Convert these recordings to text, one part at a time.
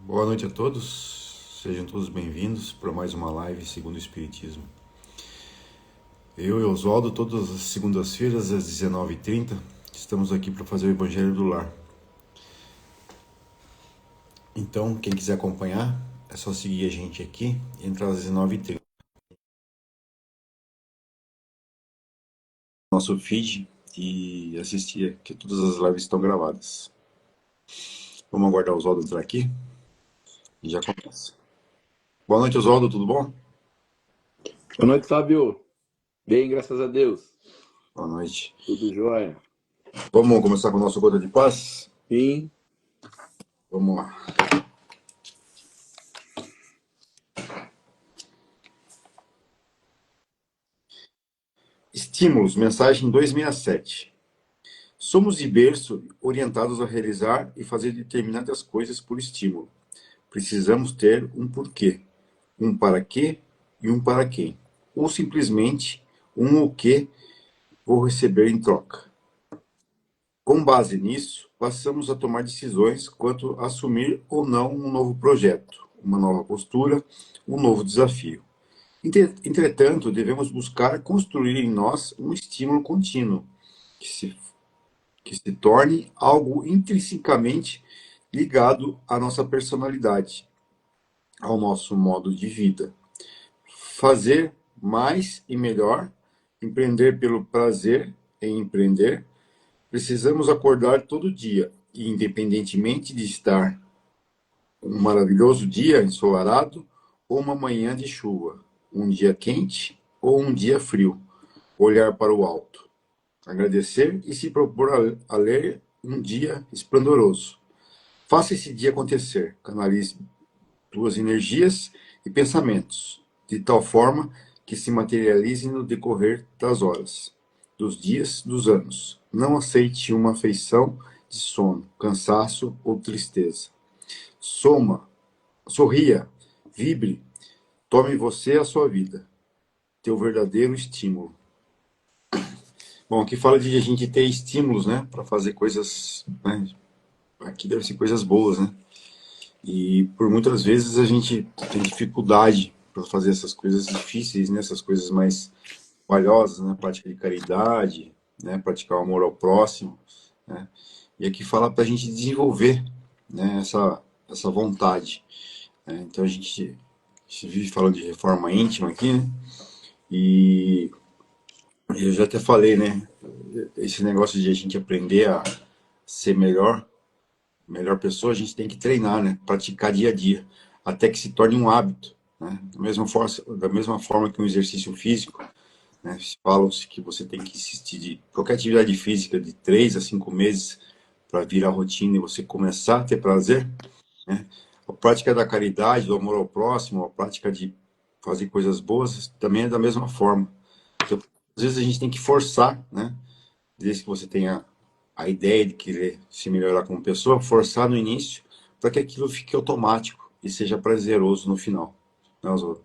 Boa noite a todos, sejam todos bem-vindos para mais uma live segundo o Espiritismo. Eu e Oswaldo, todas as segundas-feiras às 19h30, estamos aqui para fazer o Evangelho do Lar. Então, quem quiser acompanhar, é só seguir a gente aqui, entrar às 19h30. Nosso feed e assistir, que todas as lives estão gravadas. Vamos aguardar o Oswaldo entrar aqui e já começa. Boa noite, Oswaldo, tudo bom? Boa noite, Fábio. Bem, graças a Deus. Boa noite. Tudo jóia? Vamos começar com o nosso Gota de Paz? Sim. Vamos lá. Estímulos, mensagem 267. Somos de berço orientados a realizar e fazer determinadas coisas por estímulo. Precisamos ter um porquê, um para quê e um para quem. Ou simplesmente um o que vou receber em troca. Com base nisso, passamos a tomar decisões quanto a assumir ou não um novo projeto, uma nova postura, um novo desafio. Entretanto, devemos buscar construir em nós um estímulo contínuo, que se torne algo intrinsecamente ligado à nossa personalidade, ao nosso modo de vida. Fazer mais e melhor, empreender pelo prazer em empreender, precisamos acordar todo dia, e independentemente de estar um maravilhoso dia ensolarado ou uma manhã de chuva, um dia quente ou um dia frio, olhar para o alto, agradecer e se propor a ler um dia esplendoroso. Faça esse dia acontecer, canalize tuas energias e pensamentos, de tal forma que se materializem no decorrer das horas, dos dias, dos anos. Não aceite uma afeição de sono, cansaço ou tristeza. Sorria, vibre, tome você a sua vida, teu verdadeiro estímulo. Bom, aqui fala de a gente ter estímulos, né, para fazer coisas, né, aqui deve ser coisas boas, né? E por muitas vezes a gente tem dificuldade para fazer essas coisas difíceis, né? Essas coisas mais valiosas, né? Prática de caridade, né? Praticar o amor ao próximo, né? E aqui fala para a gente desenvolver, né? Essa vontade, né? Então a gente vive falando de reforma íntima aqui, né? E eu já até falei, né? Esse negócio de a gente aprender a ser melhor pessoa, a gente tem que treinar, né? Praticar dia a dia, até que se torne um hábito, né? Da mesma forma que um exercício físico, né? Falam-se que você tem que insistir de qualquer atividade física de 3 a 5 meses para virar rotina e você começar a ter prazer, né? A prática da caridade, do amor ao próximo, a prática de fazer coisas boas também é da mesma forma. Então, às vezes a gente tem que forçar, né? Desde que você tenha a ideia de querer se melhorar como pessoa, forçar no início, para que aquilo fique automático e seja prazeroso no final. Né, Oswaldo?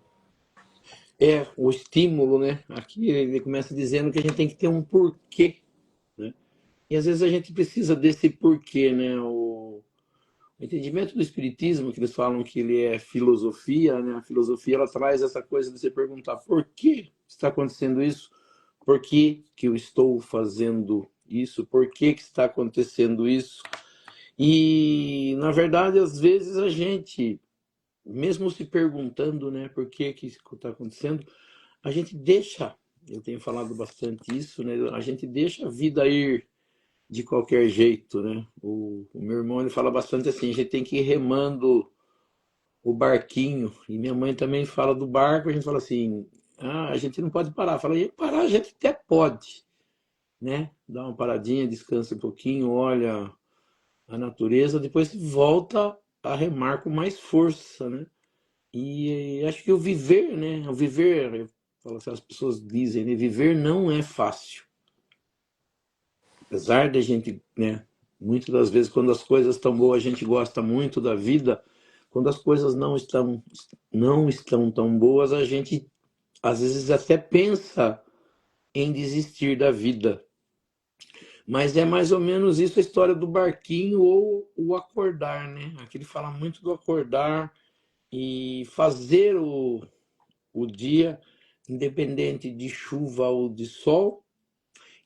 É, o estímulo, né? Aqui ele começa dizendo que a gente tem que ter um porquê, né? E às vezes a gente precisa desse porquê, né? O entendimento do Espiritismo, que eles falam que ele é filosofia, né? A filosofia, ela traz essa coisa de você perguntar por que está acontecendo isso? Por que que eu estou fazendo isso? Por que que está acontecendo isso? E, na verdade, às vezes a gente, mesmo se perguntando, né, por que que isso está acontecendo, a gente deixa, eu tenho falado bastante isso, né, a gente deixa a vida ir de qualquer jeito, né? O meu irmão, ele fala bastante assim, a gente tem que ir remando o barquinho, e minha mãe também fala do barco, a gente fala assim, a gente não pode parar. Fala, e parar a gente até pode, né? Dá uma paradinha, descansa um pouquinho, olha a natureza, depois volta a remar com mais força, né? E acho que o viver, né? O viver, eu falo assim, as pessoas dizem, né? Viver não é fácil. Apesar de a gente, né? Muitas das vezes, quando as coisas estão boas, a gente gosta muito da vida. Quando as coisas não estão tão boas, a gente às vezes até pensa em desistir da vida. Mas é mais ou menos isso a história do barquinho ou o acordar, né? Aqui ele fala muito do acordar e fazer o dia, independente de chuva ou de sol,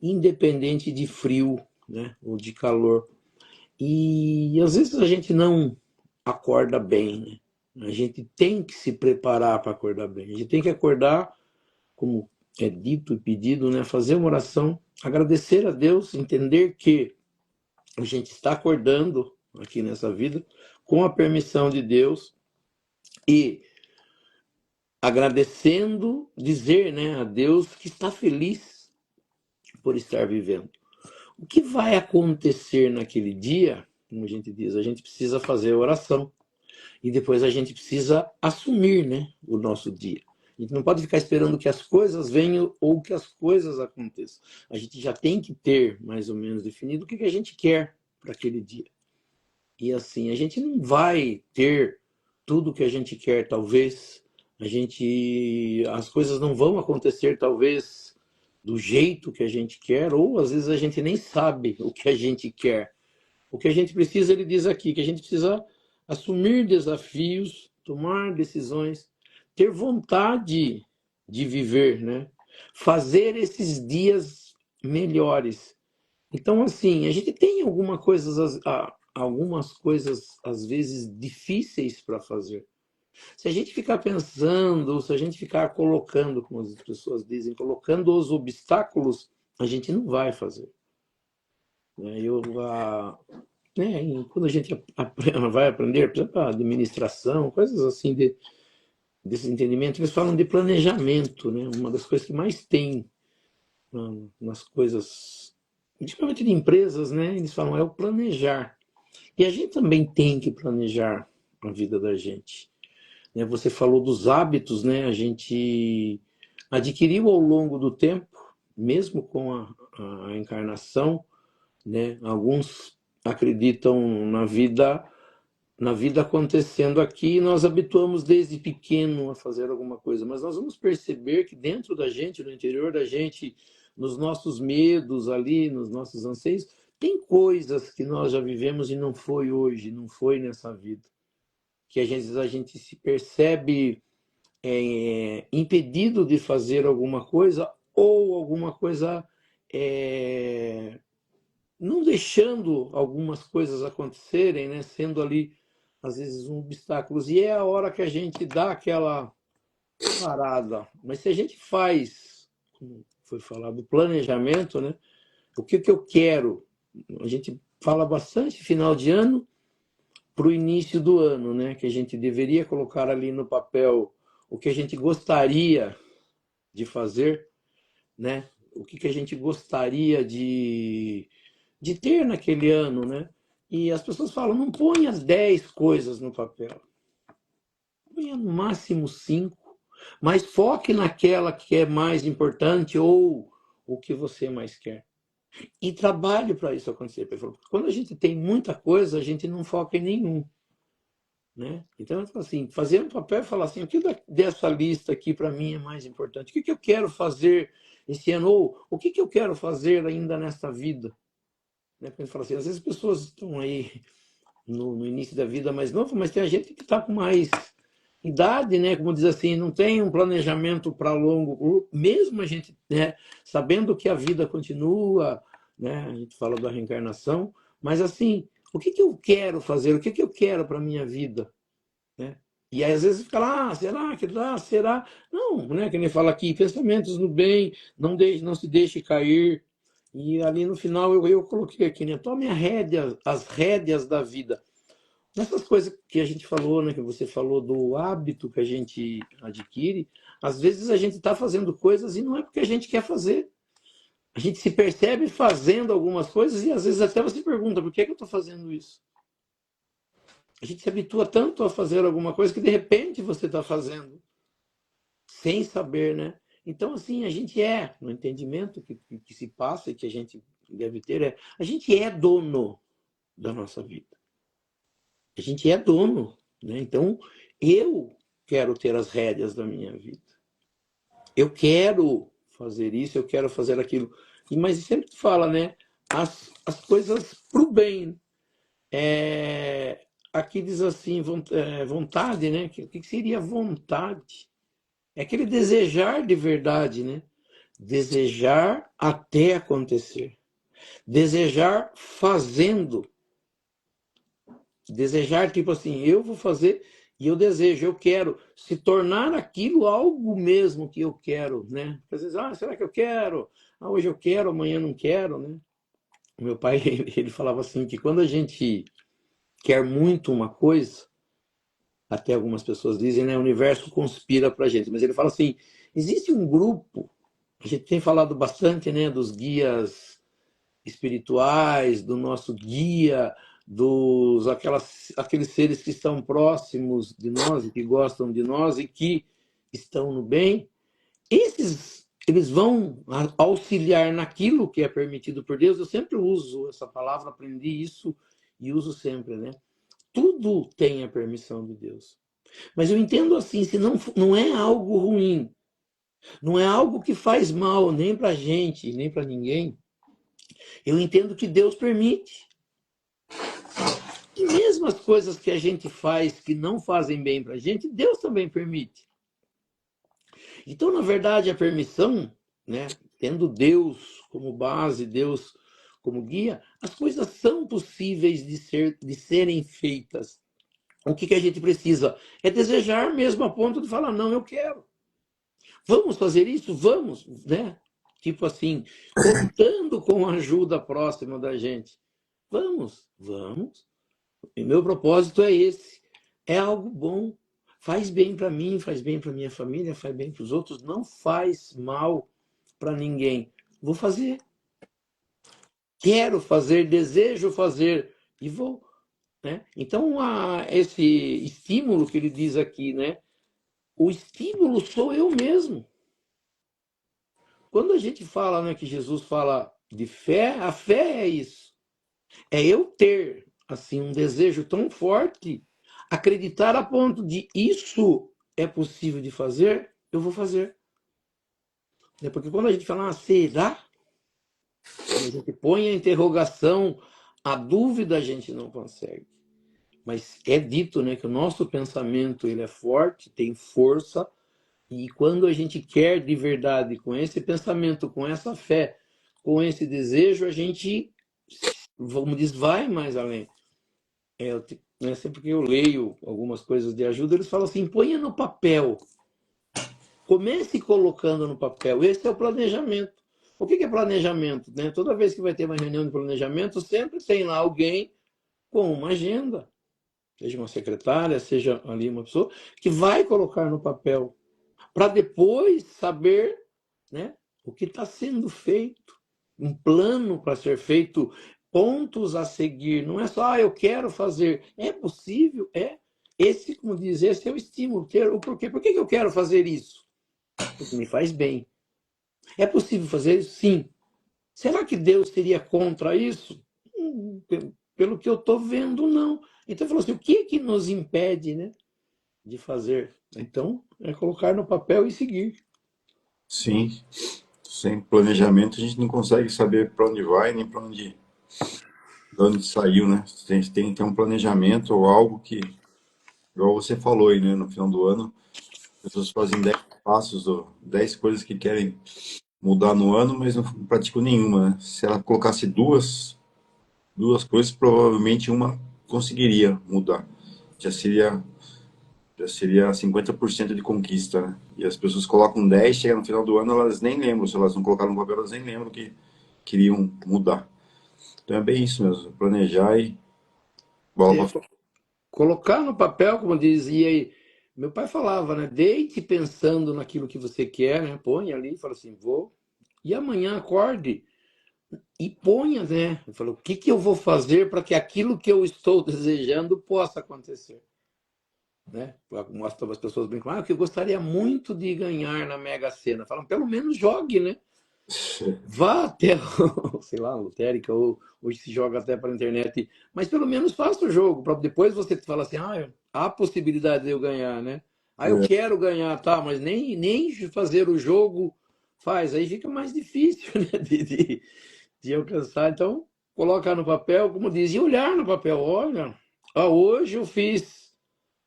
independente de frio, né? Ou de calor. E às vezes a gente não acorda bem, né? A gente tem que se preparar para acordar bem. A gente tem que acordar, como é dito e pedido, né? Fazer uma oração, agradecer a Deus, entender que a gente está acordando aqui nessa vida com a permissão de Deus e agradecendo, dizer, né, a Deus que está feliz por estar vivendo. O que vai acontecer naquele dia, como a gente diz, a gente precisa fazer a oração e depois a gente precisa assumir, né, o nosso dia. A gente não pode ficar esperando que as coisas venham ou que as coisas aconteçam. A gente já tem que ter mais ou menos definido o que a gente quer para aquele dia. E assim, a gente não vai ter tudo o que a gente quer, talvez. As coisas não vão acontecer, talvez, do jeito que a gente quer, ou às vezes a gente nem sabe o que a gente quer. O que a gente precisa, ele diz aqui, que a gente precisa assumir desafios, tomar decisões, ter vontade de viver, né? Fazer esses dias melhores. Então, assim, a gente tem algumas coisas, às vezes, difíceis para fazer. Se a gente ficar pensando, se a gente ficar colocando, como as pessoas dizem, colocando os obstáculos, a gente não vai fazer. Né? Quando a gente vai aprender, por exemplo, a administração, coisas assim desse entendimento, eles falam de planejamento, né? Uma das coisas que mais tem nas coisas, principalmente de empresas, né? Eles falam é o planejar. E a gente também tem que planejar a vida da gente. Né? Você falou dos hábitos, né? A gente adquiriu ao longo do tempo, mesmo com a encarnação, né? Alguns acreditam na vida acontecendo aqui, e nós habituamos desde pequeno a fazer alguma coisa, mas nós vamos perceber que dentro da gente, no interior da gente, nos nossos medos ali, nos nossos anseios, tem coisas que nós já vivemos e não foi hoje, não foi nessa vida. Que às vezes a gente se percebe impedido de fazer alguma coisa ou alguma coisa não deixando algumas coisas acontecerem, né? Sendo ali às vezes um obstáculo. E é a hora que a gente dá aquela parada. Mas se a gente faz, como foi falado, o planejamento, né? O que eu quero? A gente fala bastante final de ano para o início do ano, né? Que a gente deveria colocar ali no papel o que a gente gostaria de fazer, né? O que a gente gostaria de ter naquele ano, né? E as pessoas falam, não ponha 10 coisas no papel. Ponha no máximo 5, mas foque naquela que é mais importante ou o que você mais quer. E trabalhe para isso acontecer. Quando a gente tem muita coisa, a gente não foca em nenhum. Né? Então, assim, fazer um papel e falar assim, o que dessa lista aqui para mim é mais importante? O que eu quero fazer esse ano? Ou o que eu quero fazer ainda nesta vida? Né? Porque fala assim, às vezes as pessoas estão aí no início da vida mais novo, mas tem a gente que está com mais idade, né? Como diz assim, não tem um planejamento para longo, mesmo a gente, né, sabendo que a vida continua, né? A gente fala da reencarnação, mas assim, o que eu quero fazer? O que eu quero para minha vida? Né? E aí, às vezes fica lá, será que dá? Será? Não, né? Que nem fala aqui, pensamentos no bem, não se deixe cair. E ali no final eu coloquei aqui, né? Tome as rédeas da vida. Nessas coisas que a gente falou, né? Que você falou do hábito que a gente adquire, às vezes a gente está fazendo coisas e não é porque a gente quer fazer. A gente se percebe fazendo algumas coisas e às vezes até você pergunta, por que eu estou fazendo isso? A gente se habitua tanto a fazer alguma coisa que de repente você está fazendo, sem saber, né? Então, assim, a gente no entendimento que se passa e que a gente deve ter, a gente é dono da nossa vida. A gente é dono, né? Então, eu quero ter as rédeas da minha vida. Eu quero fazer isso, eu quero fazer aquilo. Mas sempre fala, né? as coisas para o bem. Aqui diz assim, vontade, né? O que seria vontade? É aquele desejar de verdade, né? Desejar até acontecer. Desejar fazendo. Desejar, tipo assim, eu vou fazer e eu desejo, eu quero se tornar aquilo algo mesmo que eu quero, né? Às vezes, será que eu quero? Hoje eu quero, amanhã não quero, né? Meu pai, ele falava assim, que quando a gente quer muito uma coisa, até algumas pessoas dizem, né? O universo conspira pra gente. Mas ele fala assim, existe um grupo, a gente tem falado bastante, né? Dos guias espirituais, do nosso guia, aqueles seres que estão próximos de nós e que gostam de nós e que estão no bem, eles vão auxiliar naquilo que é permitido por Deus. Eu sempre uso essa palavra, aprendi isso e uso sempre, né? Tudo tem a permissão de Deus. Mas eu entendo assim, se não é algo ruim, não é algo que faz mal nem para a gente, nem para ninguém, eu entendo que Deus permite. E mesmo as coisas que a gente faz que não fazem bem para a gente, Deus também permite. Então, na verdade, a permissão, né, tendo Deus como base, Deus como guia, as coisas são possíveis de serem feitas. O que a gente precisa é desejar mesmo a ponto de falar, não, eu quero. Vamos fazer isso? Vamos, né? Tipo assim, contando com a ajuda próxima da gente. Vamos. E meu propósito é esse. É algo bom. Faz bem para mim, faz bem para minha família, faz bem para os outros. Não faz mal para ninguém. Vou fazer. Quero fazer, desejo fazer e vou. Né? Então, esse estímulo que ele diz aqui, né? O estímulo sou eu mesmo. Quando a gente fala, né, que Jesus fala de fé, a fé é isso. É eu ter assim um desejo tão forte, acreditar a ponto de isso é possível de fazer, eu vou fazer. Porque quando a gente fala, será? Quando a gente põe a interrogação, a dúvida a gente não consegue. Mas é dito, né, que o nosso pensamento ele é forte, tem força, e quando a gente quer de verdade, com esse pensamento, com essa fé, com esse desejo, a gente, vamos dizer, vai mais além. Sempre que eu leio algumas coisas de ajuda, eles falam assim, ponha no papel. Comece colocando no papel. Esse é o planejamento. O que é planejamento? Né? Toda vez que vai ter uma reunião de planejamento, sempre tem lá alguém com uma agenda, seja uma secretária, seja ali uma pessoa, que vai colocar no papel, para depois saber, né, o que está sendo feito, um plano para ser feito, pontos a seguir. Não é só, eu quero fazer. É possível? É. Esse, como diz, esse é o estímulo. O porquê? Por que eu quero fazer isso? Porque me faz bem. É possível fazer isso? Sim. Será que Deus seria contra isso? Pelo que eu estou vendo, não. Então, falou assim, o que é que nos impede, né, de fazer? Então, é colocar no papel e seguir. Sim, sem planejamento a gente não consegue saber para onde vai, nem para onde, de onde saiu, né? Tem que ter um planejamento ou algo que, igual você falou aí, né? No final do ano, as pessoas fazem 10 passos ou 10 coisas que querem mudar no ano, mas não praticam nenhuma, né? Se ela colocasse duas coisas, provavelmente uma conseguiria mudar. Já seria, já seria 50% de conquista, né? E as pessoas colocam 10, chega no final do ano, elas nem lembram, se elas não colocaram no papel, elas nem lembram que queriam mudar. Então é bem isso mesmo, planejar e bola pra... Colocar no papel, como dizia aí, meu pai falava, né? Deite pensando naquilo que você quer, né? Põe ali, fala assim, vou. E amanhã acorde e ponha, né? Fala, o que eu vou fazer para que aquilo que eu estou desejando possa acontecer, né? Mostra as pessoas brincam, que eu gostaria muito de ganhar na Mega Sena. Falam, pelo menos jogue, né? Vá até, sei lá, lotérica, ou hoje se joga até para a internet, mas pelo menos faça o jogo, para depois você falar assim, há possibilidade de eu ganhar, né? Eu É, quero ganhar, tá, mas nem fazer o jogo faz, aí fica mais difícil, né, de alcançar. Então, colocar no papel, como diz, e olhar no papel. Olha, hoje eu fiz,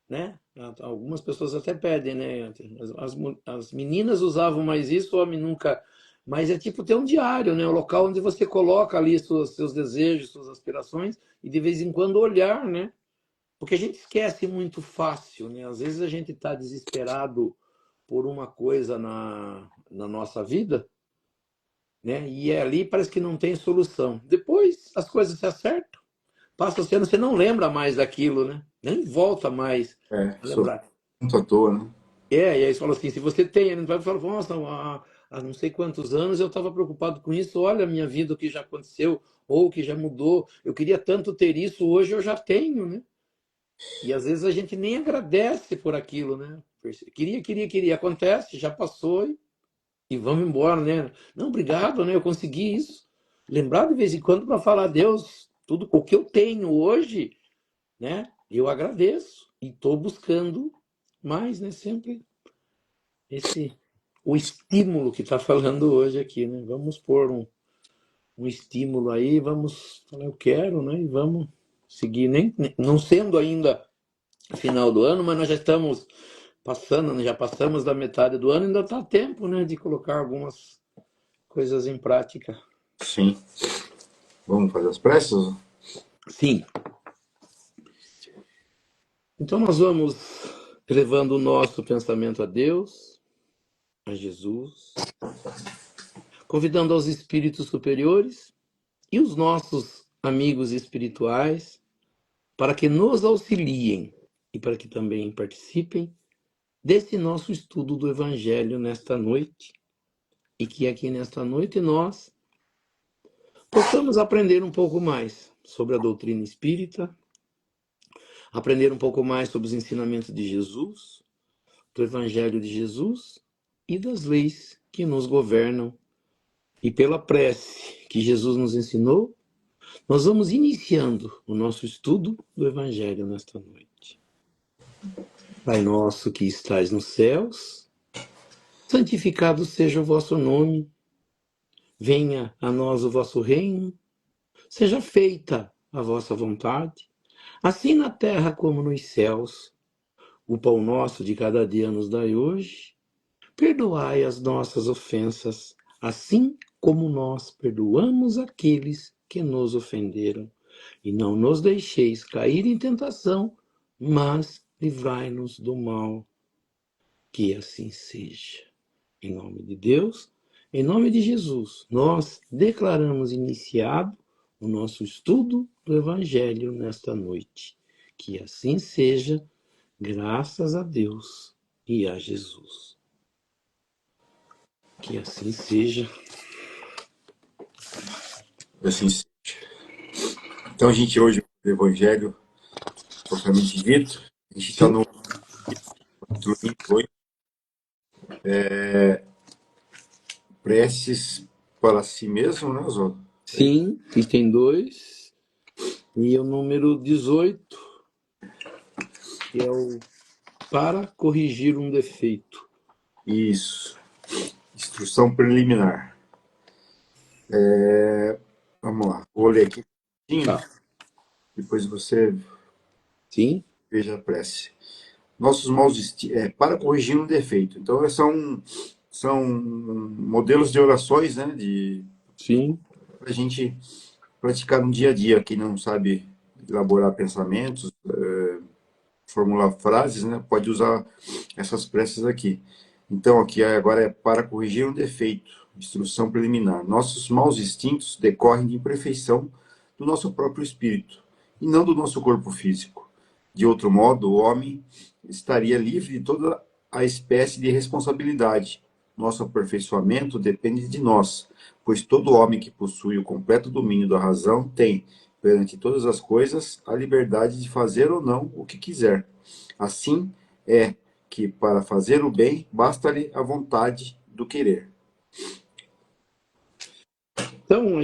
né? Algumas pessoas até pedem, né? As meninas usavam mais isso, o homem nunca. Mas é tipo ter um diário, né? O local onde você coloca ali seus desejos, suas aspirações, e de vez em quando olhar, né? Porque a gente esquece muito fácil, né? Às vezes a gente está desesperado por uma coisa na nossa vida, né? E ali parece que não tem solução. Depois as coisas se acertam, passa o ano, você não lembra mais daquilo, né? Nem volta mais a Sou lembrar. muito à toa, né? E aí você fala assim, se você tem, não vai falar, nossa, há não sei quantos anos eu estava preocupado com isso, olha a minha vida, o que já aconteceu, ou o que já mudou, eu queria tanto ter isso, hoje eu já tenho, né? E às vezes a gente nem agradece por aquilo, né? Queria, acontece, já passou e vamos embora, né? Não, obrigado, né? Eu consegui isso. Lembrar de vez em quando para falar, Deus, tudo o que eu tenho hoje, né? Eu agradeço e estou buscando mais, né? Sempre esse o estímulo que está falando hoje aqui, né? Vamos pôr um estímulo aí, vamos falar, eu quero, né? E vamos seguir, nem não sendo ainda final do ano, mas nós já estamos passando, né? Já passamos da metade do ano, ainda está tempo, né? De colocar algumas coisas em prática. Sim. Vamos fazer as pressas? Sim. Então nós vamos elevando o nosso pensamento a Deus, a Jesus, convidando aos espíritos superiores e os nossos amigos espirituais para que nos auxiliem e para que também participem desse nosso estudo do Evangelho nesta noite, e que aqui nesta noite nós possamos aprender um pouco mais sobre a doutrina espírita, aprender um pouco mais sobre os ensinamentos de Jesus, do Evangelho de Jesus e das leis que nos governam. E pela prece que Jesus nos ensinou, nós vamos iniciando o nosso estudo do Evangelho nesta noite. Pai nosso que estais nos céus, santificado seja o vosso nome, venha a nós o vosso reino, seja feita a vossa vontade, assim na terra como nos céus. O pão nosso de cada dia nos dai hoje, perdoai as nossas ofensas, assim como nós perdoamos aqueles que nos ofenderam. E não nos deixeis cair em tentação, mas livrai-nos do mal. Que assim seja. Em nome de Deus, em nome de Jesus, nós declaramos iniciado o nosso estudo do Evangelho nesta noite. Que assim seja, graças a Deus e a Jesus. Que assim seja. Assim seja. Então, a gente hoje, o Evangelho, propriamente dito, a gente está Sim, no capítulo 28, preces para si mesmo, né, Oswaldo? sim, item 2. E o número 18, que é o para corrigir um defeito. Isso. Instrução preliminar. Vamos lá. Vou ler aqui, Tá. depois você Sim, veja a prece. Nossos maus para corrigir um defeito. Então, são modelos de orações, né, sim, para a gente praticar no dia a dia. Quem não sabe elaborar pensamentos, formular frases, né, pode usar essas preces aqui. Então, aqui agora é para corrigir um defeito, instrução preliminar. Nossos maus instintos decorrem de imperfeição do nosso próprio espírito e não do nosso corpo físico. De outro modo, o homem estaria livre de toda a espécie de responsabilidade. Nosso aperfeiçoamento depende de nós, pois todo homem que possui o completo domínio da razão tem, perante todas as coisas, a liberdade de fazer ou não o que quiser. Assim é que, para fazer o bem, basta-lhe a vontade do querer. então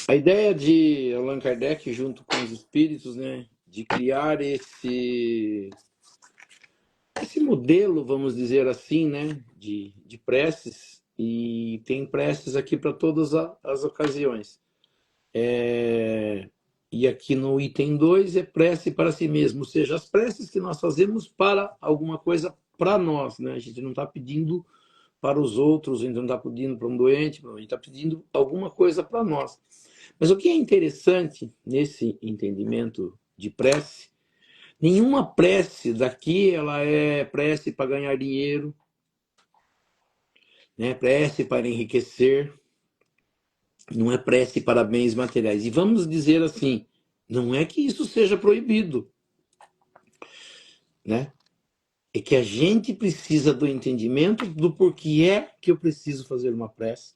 a ideia de Allan Kardec, junto com os espíritos, né, de criar esse modelo, vamos dizer assim, né, de preces, e tem preces aqui para todas as ocasiões. E aqui no item 2 é prece para si mesmo, ou seja, as preces que nós fazemos para alguma coisa para nós, né? A gente não está pedindo para os outros, a gente não está pedindo para um doente, a gente está pedindo alguma coisa para nós. Mas o que é interessante nesse entendimento de prece, nenhuma prece daqui ela é prece para ganhar dinheiro, né? Prece para enriquecer, não é prece para bens materiais. E vamos dizer assim, não é que isso seja proibido, né? É que a gente precisa do entendimento do porquê é que eu preciso fazer uma prece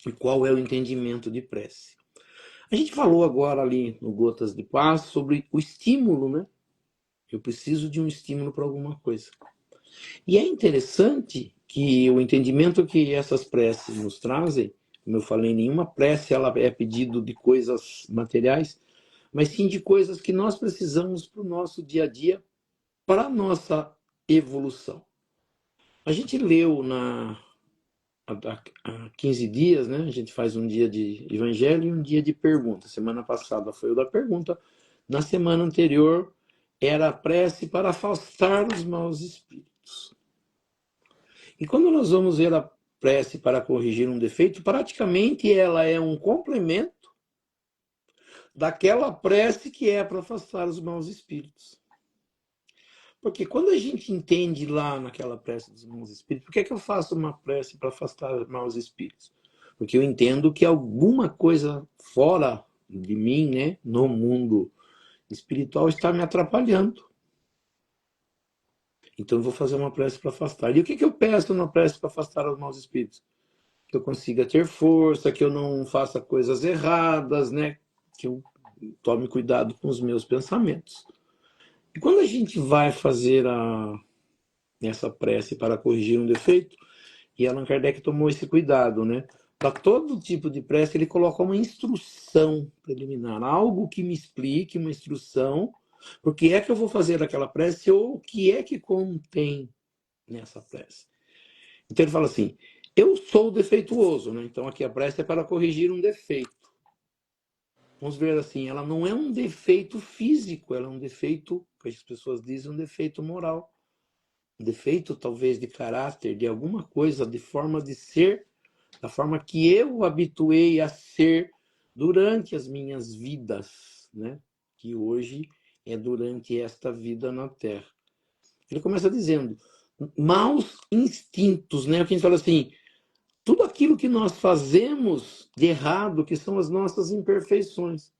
e qual é o entendimento de prece. A gente falou agora ali no Gotas de Paz sobre o estímulo, né? Eu preciso de um estímulo para alguma coisa. E é interessante que o entendimento que essas preces nos trazem, como eu falei, nenhuma prece ela é pedido de coisas materiais, mas sim de coisas que nós precisamos para o nosso dia a dia, para a nossa evolução. A gente leu há 15 dias, né? A gente faz um dia de evangelho e um dia de pergunta. Semana passada foi o da pergunta. Na semana anterior era a prece para afastar os maus espíritos. E quando nós vamos ver a prece para corrigir um defeito, praticamente ela é um complemento daquela prece que é para afastar os maus espíritos. Porque quando a gente entende lá naquela prece dos maus espíritos, por que eu faço uma prece para afastar maus espíritos? Porque eu entendo que alguma coisa fora de mim, né, no mundo espiritual, está me atrapalhando. Então eu vou fazer uma prece para afastar. E o que eu peço na prece para afastar os maus espíritos? Que eu consiga ter força, que eu não faça coisas erradas, né? Que eu tome cuidado com os meus pensamentos. E quando a gente vai fazer essa prece para corrigir um defeito, e Allan Kardec tomou esse cuidado, né? Para todo tipo de prece, ele coloca uma instrução preliminar, algo que me explique, uma instrução, porque é que eu vou fazer aquela prece ou o que é que contém nessa prece. Então ele fala assim, eu sou defeituoso, né? Então aqui a prece é para corrigir um defeito. Vamos ver assim, ela não é um defeito físico, ela é um defeito, que as pessoas dizem, um defeito moral. Um defeito talvez de caráter, de alguma coisa, de forma de ser, da forma que eu habituei a ser durante as minhas vidas, né? Que hoje é durante esta vida na Terra. Ele começa dizendo, maus instintos, né? O que a gente fala assim, tudo aquilo que nós fazemos de errado, que são as nossas imperfeições,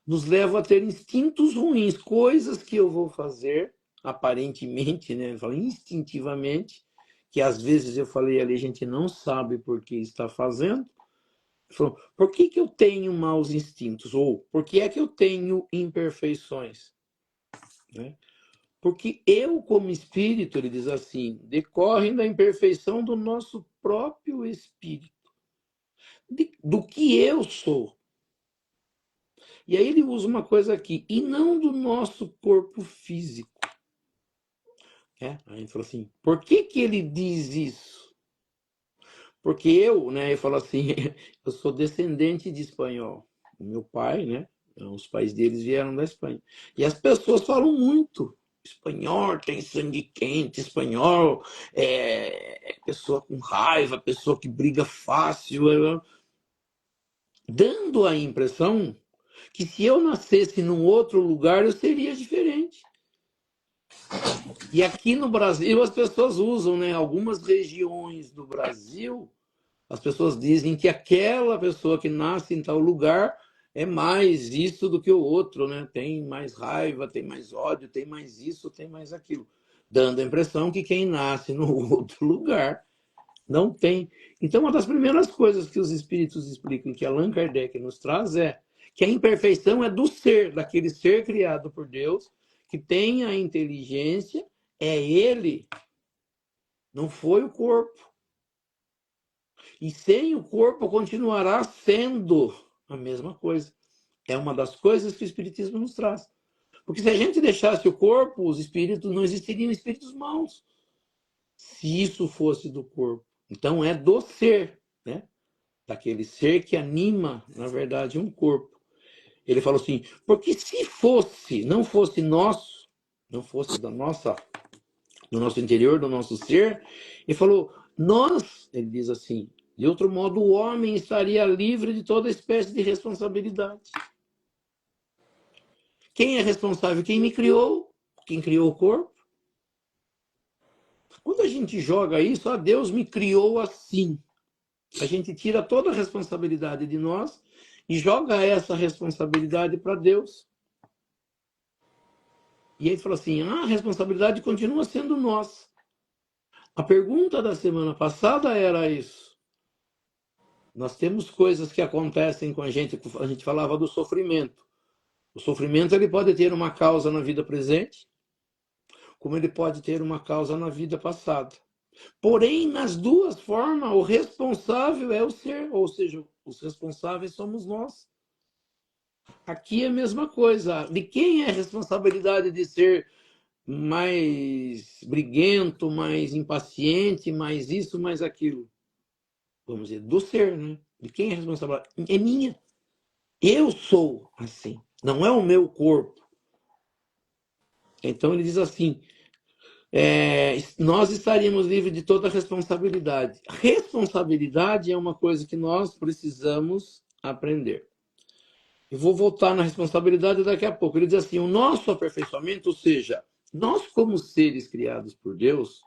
nos leva a ter instintos ruins, coisas que eu vou fazer, aparentemente, né? Eu falo instintivamente, que às vezes eu falei ali, a gente não sabe por que está fazendo. Falou, por que eu tenho maus instintos? Ou por que é que eu tenho imperfeições? Né? Porque eu, como espírito, ele diz assim, decorrem da imperfeição do nosso próprio espírito, do que eu sou. E aí ele usa uma coisa aqui, e não do nosso corpo físico. Aí a gente falou assim, por que ele diz isso? Porque eu, né, eu falo assim, eu sou descendente de espanhol. O meu pai, né, os pais deles vieram da Espanha. E as pessoas falam muito. Espanhol tem sangue quente, espanhol é pessoa com raiva, pessoa que briga fácil, dando a impressão que se eu nascesse num outro lugar, eu seria diferente. E aqui no Brasil as pessoas usam, né? Algumas regiões do Brasil, as pessoas dizem que aquela pessoa que nasce em tal lugar é mais isso do que o outro, né? Tem mais raiva, tem mais ódio, tem mais isso, tem mais aquilo. Dando a impressão que quem nasce no outro lugar não tem. Então, uma das primeiras coisas que os espíritos explicam, que Allan Kardec nos traz, é que a imperfeição é do ser, daquele ser criado por Deus, que tem a inteligência, é ele, não foi o corpo. E sem o corpo continuará sendo a mesma coisa. É uma das coisas que o Espiritismo nos traz. Porque se a gente deixasse o corpo, os espíritos, não existiriam espíritos maus. Se isso fosse do corpo. Então é do ser, né? Daquele ser que anima, na verdade, um corpo. Ele falou assim, porque se fosse, não fosse nosso, não fosse da nossa, do nosso interior, do nosso ser, ele falou, nós, ele diz assim, de outro modo o homem estaria livre de toda espécie de responsabilidade. Quem é responsável? Quem me criou? Quem criou o corpo? Quando a gente joga isso, ah, Deus me criou assim. A gente tira toda a responsabilidade de nós e joga essa responsabilidade para Deus. E ele falou assim, a responsabilidade continua sendo nossa. A pergunta da semana passada era isso. Nós temos coisas que acontecem com a gente falava do sofrimento. O sofrimento ele pode ter uma causa na vida presente, como ele pode ter uma causa na vida passada. Porém, nas duas formas, o responsável é o ser, ou seja, os responsáveis somos nós. Aqui é a mesma coisa. De quem é a responsabilidade de ser mais briguento, mais impaciente, mais isso, mais aquilo? Vamos dizer, do ser, né? De quem é a responsabilidade? É minha. Eu sou assim. Não é o meu corpo. Então ele diz assim, nós estaríamos livres de toda responsabilidade. Responsabilidade é uma coisa que nós precisamos aprender. Eu vou voltar na responsabilidade daqui a pouco. Ele diz assim, o nosso aperfeiçoamento, ou seja, nós como seres criados por Deus,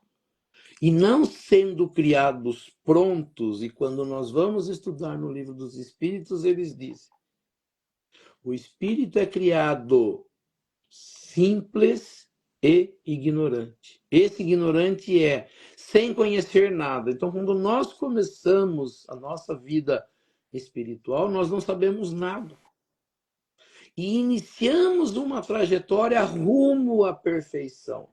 e não sendo criados prontos, e quando nós vamos estudar no livro dos Espíritos, eles dizem, o Espírito é criado simples e ignorante. Esse ignorante é sem conhecer nada. Então, quando nós começamos a nossa vida espiritual, nós não sabemos nada. E iniciamos uma trajetória rumo à perfeição.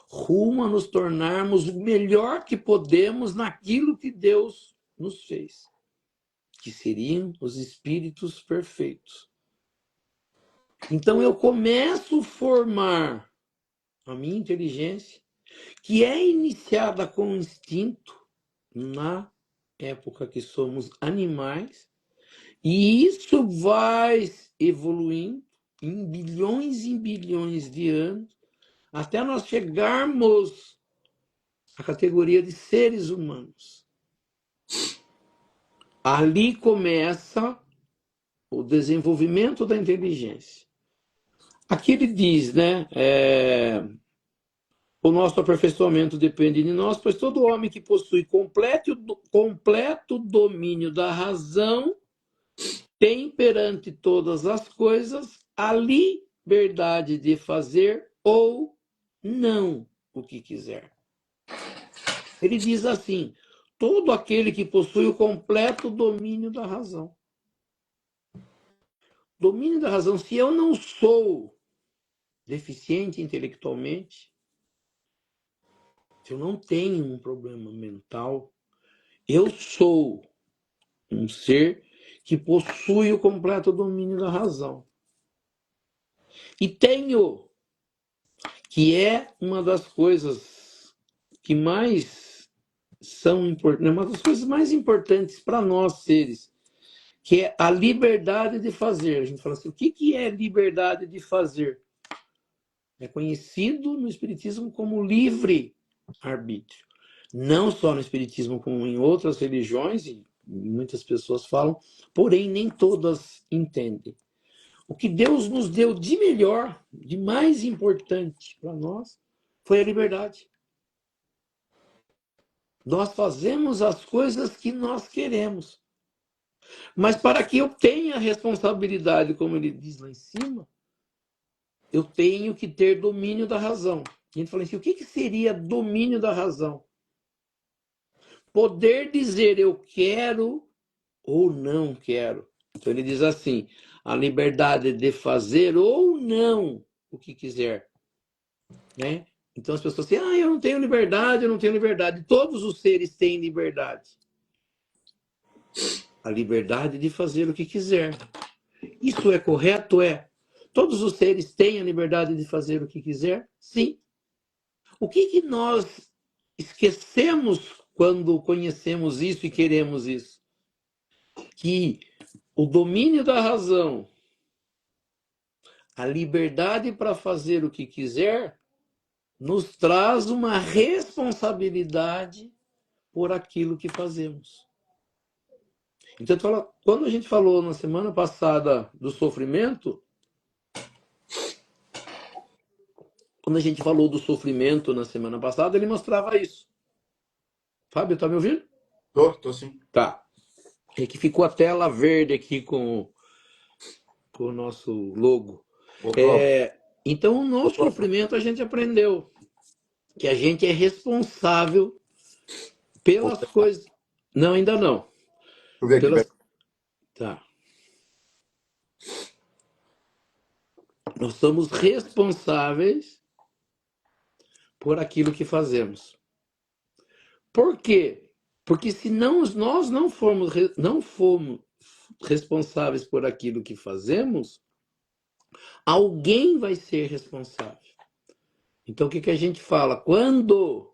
Rumo a nos tornarmos o melhor que podemos naquilo que Deus nos fez. Que seriam os espíritos perfeitos. Então eu começo a formar a minha inteligência, que é iniciada com instinto na época que somos animais, e isso vai evoluindo em bilhões de anos, até nós chegarmos à categoria de seres humanos. Ali começa o desenvolvimento da inteligência. Aqui ele diz, né? O nosso aperfeiçoamento depende de nós, pois todo homem que possui completo domínio da razão tem perante todas as coisas a liberdade de fazer ou não o que quiser. Ele diz assim, todo aquele que possui o completo domínio da razão. Domínio da razão, se eu não sou deficiente intelectualmente, se eu não tenho um problema mental, eu sou um ser que possui o completo domínio da razão. E tenho, que é uma das coisas que mais são importantes, uma das coisas mais importantes para nós seres, que é a liberdade de fazer. A gente fala assim, o que é liberdade de fazer? É conhecido no Espiritismo como livre-arbítrio. Não só no Espiritismo, como em outras religiões, e muitas pessoas falam, porém nem todas entendem. O que Deus nos deu de melhor, de mais importante para nós, foi a liberdade. Nós fazemos as coisas que nós queremos. Mas para que eu tenha responsabilidade, como ele diz lá em cima, eu tenho que ter domínio da razão. A gente fala assim, o que seria domínio da razão? Poder dizer eu quero ou não quero. Então ele diz assim, a liberdade de fazer ou não o que quiser. Né? Então as pessoas dizem, eu não tenho liberdade, eu não tenho liberdade. Todos os seres têm liberdade. A liberdade de fazer o que quiser. Isso é correto? É. Todos os seres têm a liberdade de fazer o que quiser? Sim. O que nós esquecemos quando conhecemos isso e queremos isso? Que o domínio da razão, a liberdade para fazer o que quiser, nos traz uma responsabilidade por aquilo que fazemos. Então, quando a gente falou na semana passada do sofrimento, quando a gente falou do sofrimento na semana passada, ele mostrava isso. Fábio, tá me ouvindo? Tô sim. Tá. É que ficou a tela verde aqui com o nosso logo. Ô, Cláudio, Então, no ô, Cláudio, sofrimento, a gente aprendeu que a gente é responsável ô, pelas deixa coisas. Não, ainda não. eu ver aqui, Pelas. pera. Tá. Nós somos responsáveis por aquilo que fazemos. Por quê? Porque se nós não fomos responsáveis por aquilo que fazemos, alguém vai ser responsável. Então, o que a gente fala? Quando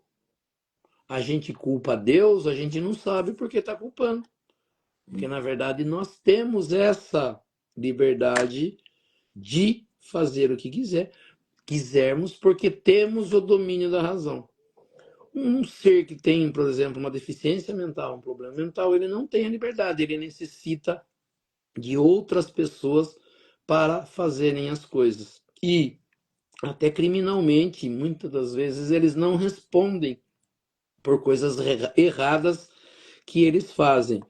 a gente culpa Deus, a gente não sabe por que está culpando. Porque, na verdade, nós temos essa liberdade de fazer o que quisermos, porque temos o domínio da razão. Um ser que tem, por exemplo, uma deficiência mental, um problema mental, ele não tem a liberdade, ele necessita de outras pessoas para fazerem as coisas. E até criminalmente, muitas das vezes, eles não respondem por coisas erradas que eles fazem.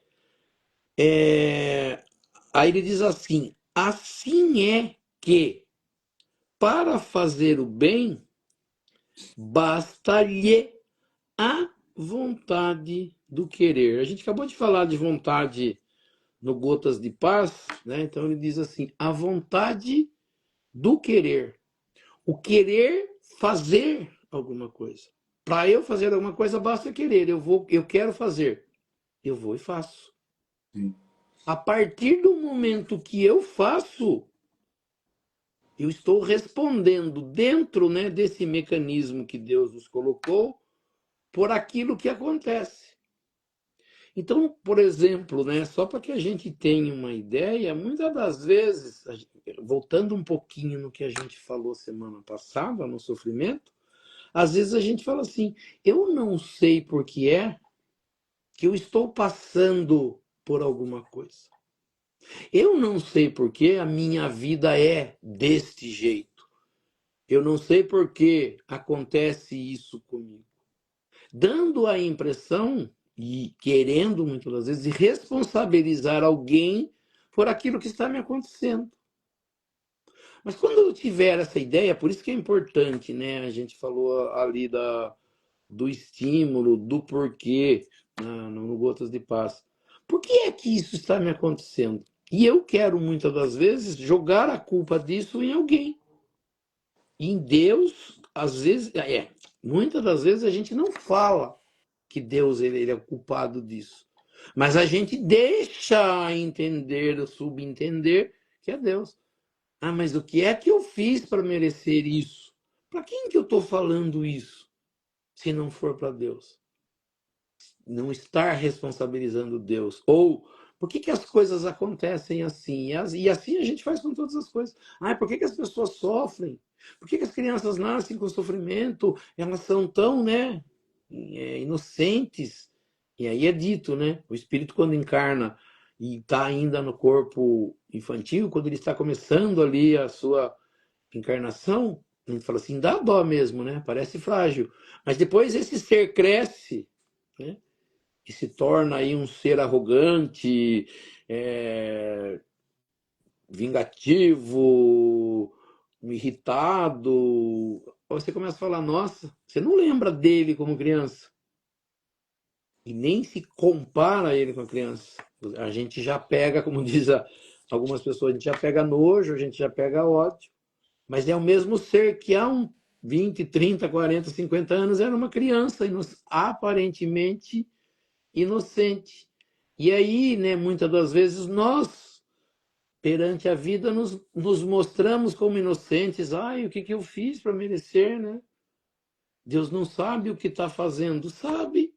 Aí ele diz assim: assim é que, para fazer o bem, basta-lhe a vontade do querer. A gente acabou de falar de vontade no Gotas de Paz, né? Então ele diz assim: a vontade do querer. O querer fazer alguma coisa. Para eu fazer alguma coisa, basta querer. Eu quero fazer. Eu vou e faço. Sim. A partir do momento que eu faço, eu estou respondendo dentro, né, desse mecanismo que Deus nos colocou por aquilo que acontece. Então, por exemplo, né, só para que a gente tenha uma ideia, muitas das vezes, voltando um pouquinho no que a gente falou semana passada, no sofrimento, às vezes a gente fala assim: eu não sei por que é que eu estou passando por alguma coisa. Eu não sei por que a minha vida é deste jeito. Eu não sei por que acontece isso comigo. Dando a impressão, e querendo muitas das vezes, de responsabilizar alguém por aquilo que está me acontecendo. Mas quando eu tiver essa ideia, por isso que é importante, né? A gente falou ali do estímulo, do porquê, no Gotas de Paz. Por que é que isso está me acontecendo? E eu quero, muitas das vezes, jogar a culpa disso em alguém. Em Deus, às vezes, muitas das vezes a gente não fala que Deus ele é o culpado disso. Mas a gente deixa entender, subentender que é Deus. Ah, mas o que é que eu fiz para merecer isso? Para quem que eu estou falando isso? Se não for para Deus. Não estar responsabilizando Deus. Ou por que as coisas acontecem assim? E assim a gente faz com todas as coisas. Ah, por que as pessoas sofrem? Por que as crianças nascem com sofrimento? Elas são tão, né, inocentes. E aí é dito, né? O espírito, quando encarna e está ainda no corpo infantil, quando ele está começando ali a sua encarnação, a gente fala assim, dá dó mesmo, né? Parece frágil. Mas depois esse ser cresce, né? E se torna aí um ser arrogante, vingativo, irritado. Você começa a falar, nossa, você não lembra dele como criança. E nem se compara ele com a criança. A gente já pega, como diz algumas pessoas, a gente já pega nojo, a gente já pega ódio. Mas é o mesmo ser que há 20, 30, 40, 50 anos era uma criança, aparentemente inocente. E aí, né, muitas das vezes, nós, perante a vida, nos mostramos como inocentes. Ai, o que eu fiz para merecer, né? Deus não sabe o que está fazendo. Sabe,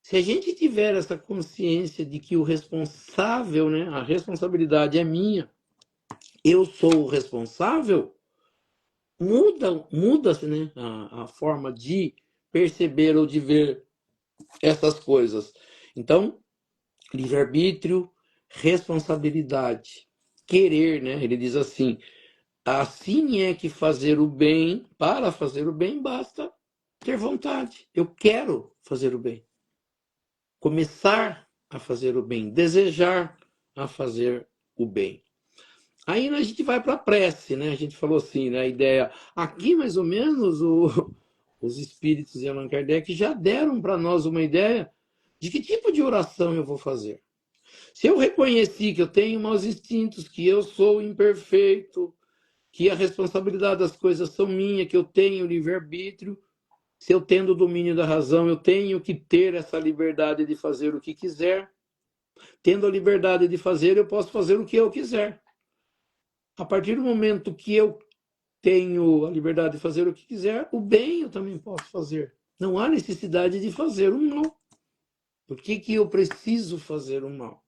Se a gente tiver essa consciência de que o responsável, né, a responsabilidade é minha, eu sou o responsável, muda-se, né, a forma de perceber ou de ver essas coisas. Então, livre-arbítrio, responsabilidade, querer, né? Ele diz assim é que fazer o bem, para fazer o bem, basta ter vontade. Eu quero fazer o bem. Começar a fazer o bem, desejar a fazer o bem. Aí a gente vai para a prece, né? A gente falou assim, né? A ideia. Aqui, mais ou menos, os espíritos de Allan Kardec já deram para nós uma ideia de que tipo de oração eu vou fazer. Se eu reconheci que eu tenho maus instintos, que eu sou imperfeito, que a responsabilidade das coisas são minha, que eu tenho livre-arbítrio, se eu tendo o domínio da razão, eu tenho que ter essa liberdade de fazer o que quiser. Tendo a liberdade de fazer, eu posso fazer o que eu quiser. A partir do momento que eu tenho a liberdade de fazer o que quiser, o bem eu também posso fazer. Não há necessidade de fazer o mal. Por que eu preciso fazer o mal?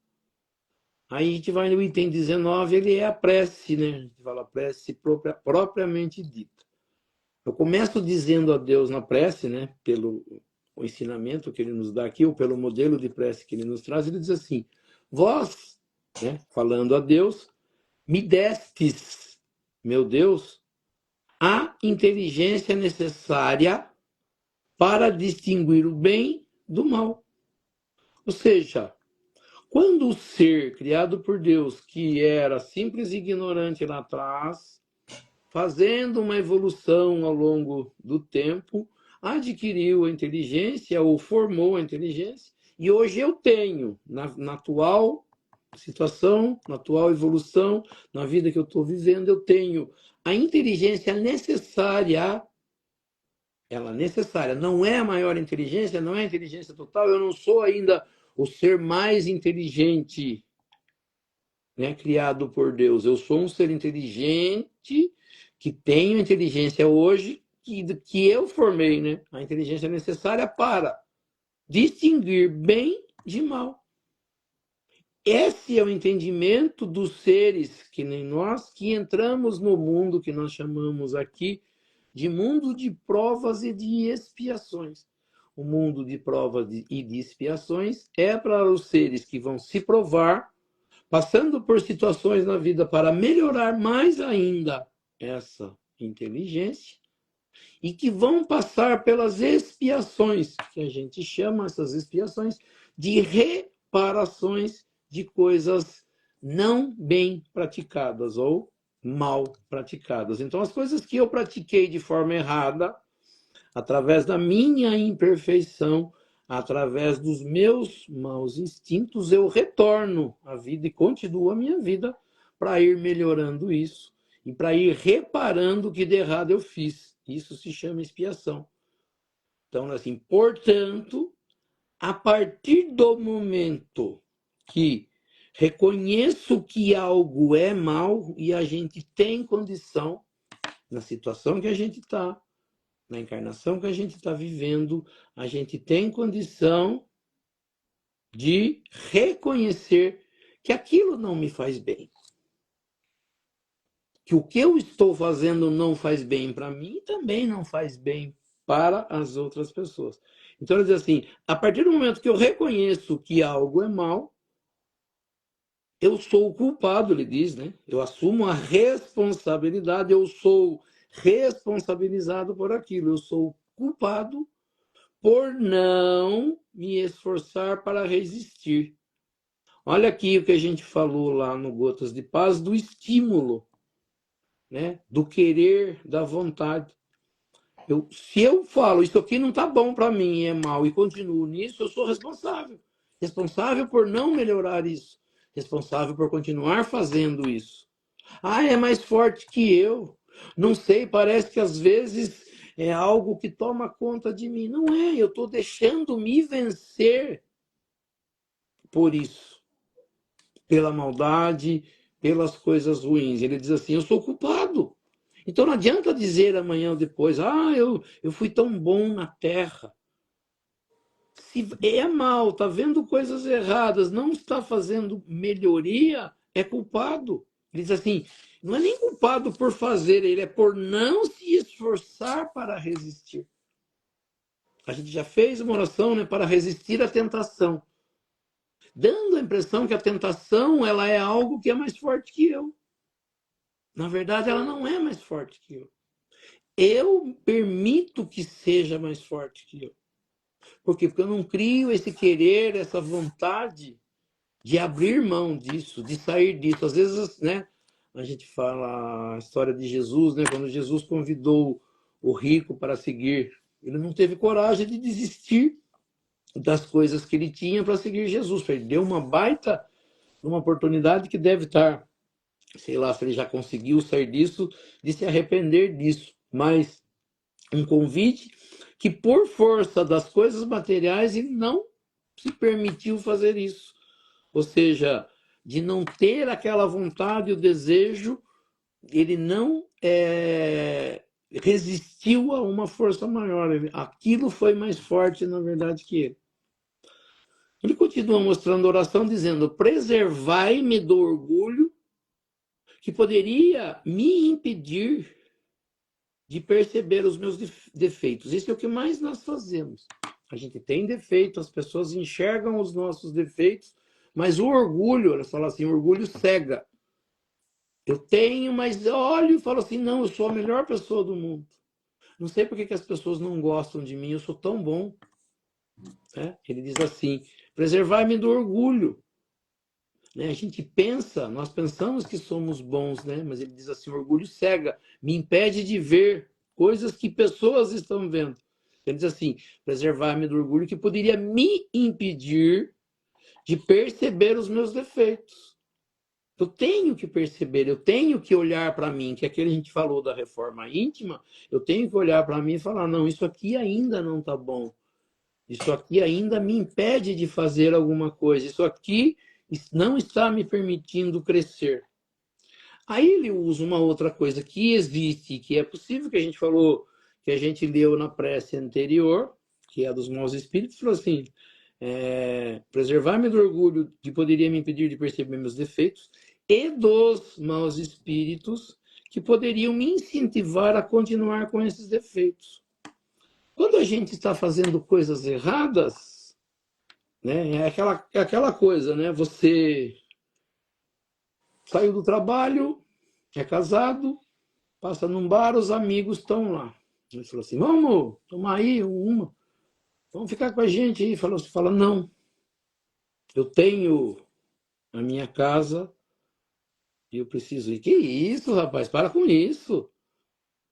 Aí a gente vai no item 19, ele é a prece, né? A gente fala a prece propriamente dita. Eu começo dizendo a Deus na prece, né? Pelo o ensinamento que ele nos dá aqui, ou pelo modelo de prece que ele nos traz, ele diz assim: vós, né? Falando a Deus, me destes, meu Deus, a inteligência necessária para distinguir o bem do mal. Ou seja, quando o ser criado por Deus, que era simples e ignorante lá atrás, fazendo uma evolução ao longo do tempo, adquiriu a inteligência ou formou a inteligência, e hoje eu tenho, na atual situação, na atual evolução, na vida que eu estou vivendo, eu tenho a inteligência necessária. Ela é necessária, não é a maior inteligência, não é a inteligência total, eu não sou ainda o ser mais inteligente, né, criado por Deus. Eu sou um ser inteligente que tenho inteligência hoje que eu formei, né, a inteligência necessária para distinguir bem de mal. Esse é o entendimento dos seres que nem nós que entramos no mundo que nós chamamos aqui de mundo de provas e de expiações. O mundo de provas e de expiações é para os seres que vão se provar, passando por situações na vida para melhorar mais ainda essa inteligência, e que vão passar pelas expiações, que a gente chama essas expiações de reparações de coisas não bem praticadas ou mal praticadas. Então, as coisas que eu pratiquei de forma errada, através da minha imperfeição, através dos meus maus instintos, eu retorno à vida e continuo a minha vida para ir melhorando isso e para ir reparando o que de errado eu fiz. Isso se chama expiação. Então, assim, portanto, a partir do momento que reconheço que algo é mal e a gente tem condição, na situação que a gente está, na encarnação que a gente está vivendo, a gente tem condição de reconhecer que aquilo não me faz bem. Que o que eu estou fazendo não faz bem para mim e também não faz bem para as outras pessoas. Então, ele diz assim, a partir do momento que eu reconheço que algo é mal, eu sou o culpado, ele diz, né? Eu assumo a responsabilidade, eu sou responsabilizado por aquilo, eu sou culpado por não me esforçar para resistir. Olha aqui o que a gente falou lá no Gotas de Paz do estímulo, né? Do querer, da vontade. Se eu falo, isso aqui não está bom para mim, é mal, e continuo nisso, eu sou responsável. Responsável por não melhorar isso. Responsável por continuar fazendo isso. Ah, é mais forte que eu. Não sei, parece que às vezes é algo que toma conta de mim. Não é, eu estou deixando me vencer por isso. Pela maldade, pelas coisas ruins. Ele diz assim, eu sou culpado. Então não adianta dizer amanhã ou depois, eu fui tão bom na terra. Se é mal, está vendo coisas erradas, não está fazendo melhoria, é culpado. Ele diz assim, não é nem culpado por fazer, ele é por não se esforçar para resistir. A gente já fez uma oração, né, para resistir à tentação, dando a impressão que a tentação ela é algo que é mais forte que eu. Na verdade, ela não é mais forte que eu. Eu permito que seja mais forte que eu. Por quê? Porque eu não crio esse querer, essa vontade de abrir mão disso, de sair disso. Às vezes, né, a gente fala a história de Jesus, né, quando Jesus convidou o rico para seguir, ele não teve coragem de desistir das coisas que ele tinha para seguir Jesus. Perdeu uma baita, uma oportunidade que deve estar, sei lá, se ele já conseguiu sair disso, de se arrepender disso. Mas um convite que, por força das coisas materiais, ele não se permitiu fazer isso. Ou seja, de não ter aquela vontade, o desejo, ele não resistiu a uma força maior. Aquilo foi mais forte, na verdade, que ele. Ele continua mostrando a oração, dizendo: preservai-me do orgulho que poderia me impedir de perceber os meus defeitos. Isso é o que mais nós fazemos. A gente tem defeito, as pessoas enxergam os nossos defeitos, mas o orgulho, elas falam assim, o orgulho cega. Eu tenho, mas olho e falo assim, não, eu sou a melhor pessoa do mundo. Não sei por que as pessoas não gostam de mim, eu sou tão bom. Ele diz assim, preservar-me do orgulho. A gente pensa, nós pensamos que somos bons, né? Mas ele diz assim, o orgulho cega, me impede de ver coisas que pessoas estão vendo. Ele diz assim, preservar-me do orgulho que poderia me impedir de perceber os meus defeitos. Eu tenho que perceber, eu tenho que olhar para mim, que aquele a gente falou da reforma íntima, eu tenho que olhar para mim e falar, não, isso aqui ainda não está bom. Isso aqui ainda me impede de fazer alguma coisa. Isso aqui não está me permitindo crescer. Aí ele usa uma outra coisa que existe, que é possível, que a gente falou, que a gente leu na prece anterior, que é a dos maus espíritos, falou assim, preservar-me do orgulho que poderia me impedir de perceber meus defeitos e dos maus espíritos que poderiam me incentivar a continuar com esses defeitos. Quando a gente está fazendo coisas erradas, né, é aquela coisa, né? Você saiu do trabalho, é casado, passa num bar, os amigos estão lá. Ele falou assim, vamos tomar aí uma, vamos ficar com a gente aí. Você fala, não, eu tenho a minha casa e eu preciso ir. Que isso, rapaz, para com isso.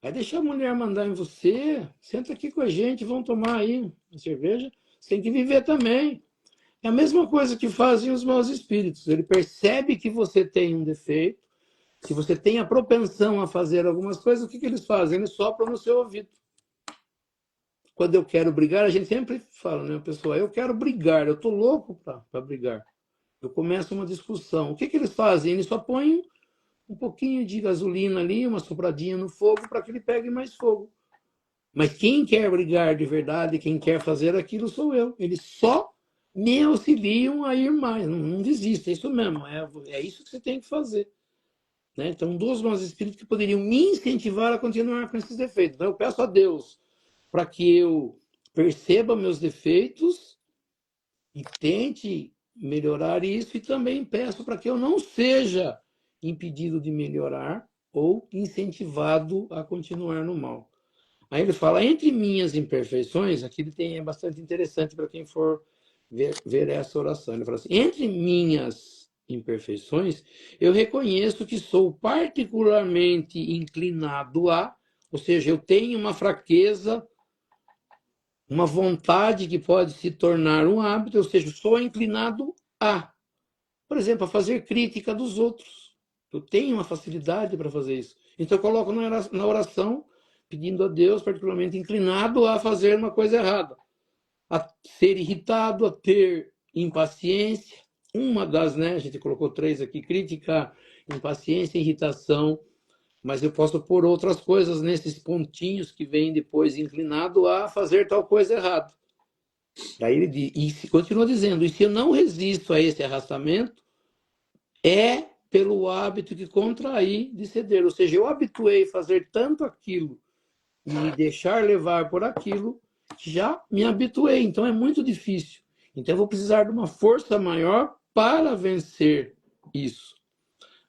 Vai deixar a mulher mandar em você, senta aqui com a gente, vamos tomar aí uma cerveja. Você tem que viver também. É a mesma coisa que fazem os maus espíritos. Ele percebe que você tem um defeito, que você tem a propensão a fazer algumas coisas, o que eles fazem? Eles sopram no seu ouvido. Quando eu quero brigar, a gente sempre fala, né, pessoal? Eu quero brigar, eu estou louco para brigar. Eu começo uma discussão. O que eles fazem? Eles só põem um pouquinho de gasolina ali, uma sopradinha no fogo, para que ele pegue mais fogo. Mas quem quer brigar de verdade, quem quer fazer aquilo, sou eu. Eles só me auxiliam a ir mais. Não desista, é isso mesmo. É isso que você tem que fazer. Né? Então, dos maus espíritos que poderiam me incentivar a continuar com esses defeitos. Então, eu peço a Deus para que eu perceba meus defeitos e tente melhorar isso, e também peço para que eu não seja impedido de melhorar ou incentivado a continuar no mal. Aí ele fala, entre minhas imperfeições, aqui ele tem, é bastante interessante para quem for ver essa oração. Ele fala assim, entre minhas imperfeições, eu reconheço que sou particularmente inclinado a, ou seja, eu tenho uma fraqueza, uma vontade que pode se tornar um hábito, ou seja, sou inclinado a, por exemplo, a fazer crítica dos outros. Eu tenho uma facilidade para fazer isso. Então eu coloco na oração, pedindo a Deus, particularmente inclinado a fazer uma coisa errada, a ser irritado, a ter impaciência. Uma das, né, a gente colocou 3 aqui, crítica, impaciência, irritação, mas eu posso pôr outras coisas nesses pontinhos que vêm depois, inclinado a fazer tal coisa errada. Aí ele diz, continua dizendo, e se eu não resisto a esse arrastamento, é pelo hábito que contraí de ceder. Ou seja, eu habituei a fazer tanto aquilo e me deixar levar por aquilo, que já me habituei. Então é muito difícil. Então eu vou precisar de uma força maior para vencer isso.